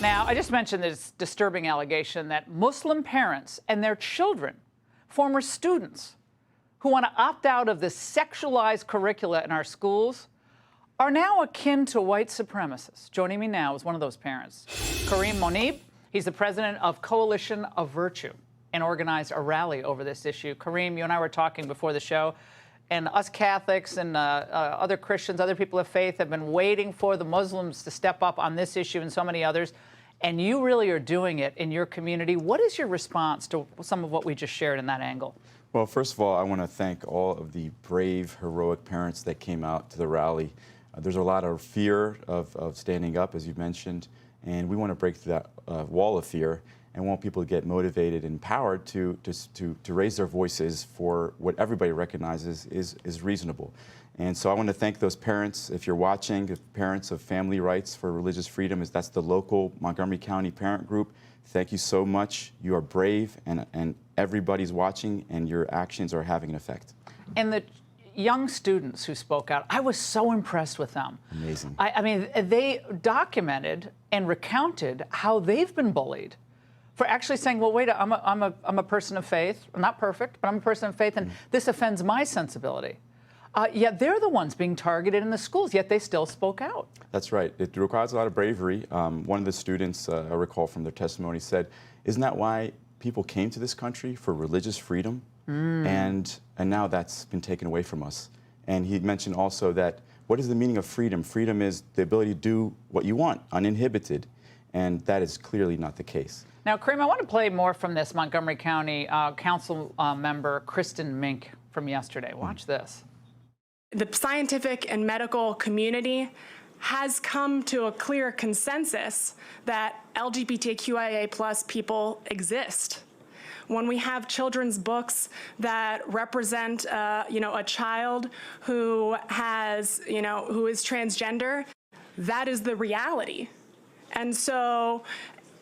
Now, I just mentioned this disturbing allegation that Muslim parents and their children, former students, who want to opt out of the sexualized curricula in our schools, are now akin to white supremacists. Joining me now is one of those parents, Kareem Monib. He's the president of Coalition of Virtue and organized a rally over this issue. Kareem, you and I were talking before the show, and us Catholics and other Christians, other people of faith have been waiting for the Muslims to step up on this issue and so many others, and you really are doing it in your community. What is your response to some of what we just shared in that angle? Well, first of all, I want to thank all of the brave, heroic parents that came out to the rally. There's a lot of fear of standing up, as you mentioned, and we want to break through that wall of fear and want people to get motivated and empowered to raise their voices for what everybody recognizes is reasonable. And so I want to thank those parents. If you're watching, the parents of Family Rights for Religious Freedom, that's the local Montgomery County parent group. Thank you so much. You are brave, and everybody's watching, and your actions are having an effect. And the young students who spoke out, I was so impressed with them. Amazing. I mean, they documented and recounted how they've been bullied for actually saying, well, wait, I'm a person of faith. I'm not perfect, but I'm a person of faith, and this offends my sensibility. Yet they're the ones being targeted in the schools, yet they still spoke out. That's right. It requires a lot of bravery. One of the students, I recall from their testimony, said, isn't that why people came to this country, for religious freedom? And now that's been taken away from us. And he mentioned also that, what is the meaning of freedom? Freedom is the ability to do what you want, uninhibited. And that is clearly not the case. Now, Kareem, I want to play more from this Montgomery County Council member, Kristen Mink, from yesterday. Watch this. The scientific and medical community has come to a clear consensus that LGBTQIA+ people exist. When we have children's books that represent, a child who has, who is transgender, that is the reality. And so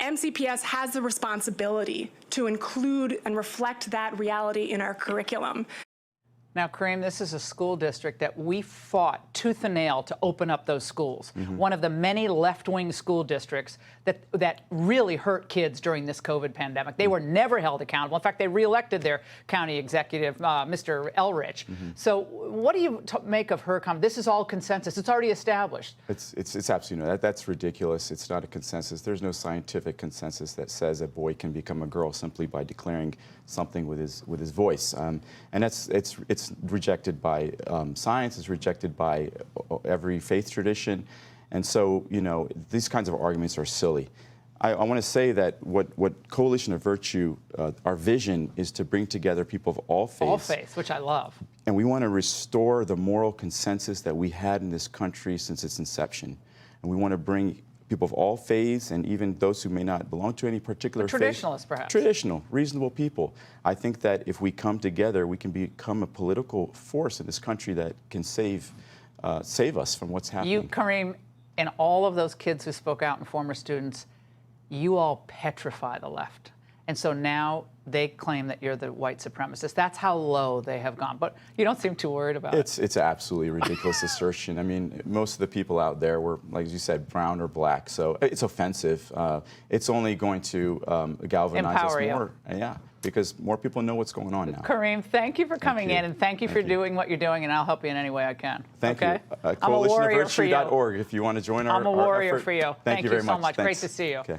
MCPS has the responsibility to include and reflect that reality in our curriculum. Now, Kareem, this is a school district that we fought tooth and nail to open up those schools. One of the many left-wing school districts that really hurt kids during this COVID pandemic. They were never held accountable. In fact, they reelected their county executive, Mr. Elrich. So what do you make of her comment? This is all consensus. It's already established. It's absolutely no. That's ridiculous. It's not a consensus. There's no scientific consensus that says a boy can become a girl simply by declaring something with his voice. And it's rejected by science. It's rejected by every faith tradition. And so, these kinds of arguments are silly. I want to say that what Coalition of Virtue, our vision is to bring together people of all faiths. All faiths, which I love. And we want to restore the moral consensus that we had in this country since its inception. And we want to bring people of all faiths, and even those who may not belong to any particular faith. Traditionalists, perhaps. Traditional, reasonable people. I think that if we come together, we can become a political force in this country that can save us from what's happening. You, Kareem, and all of those kids who spoke out and former students, you all petrify the left. And so now they claim that you're the white supremacist. That's how low they have gone. But you don't seem too worried about it. It's absolutely a ridiculous assertion. I mean, most of the people out there were, like you said, brown or black. So it's offensive. It's only going to galvanize Empower us you. more. Yeah, because more people know what's going on now. Kareem, thank you for coming in, and thank you for doing what you're doing, and I'll help you in any way I can. Thank you. I'm a warrior for you. Coalitionofvirtue.org if you want to join our I'm a warrior effort. for you. Thank you very so much. much. Thanks. Great to see you. Okay.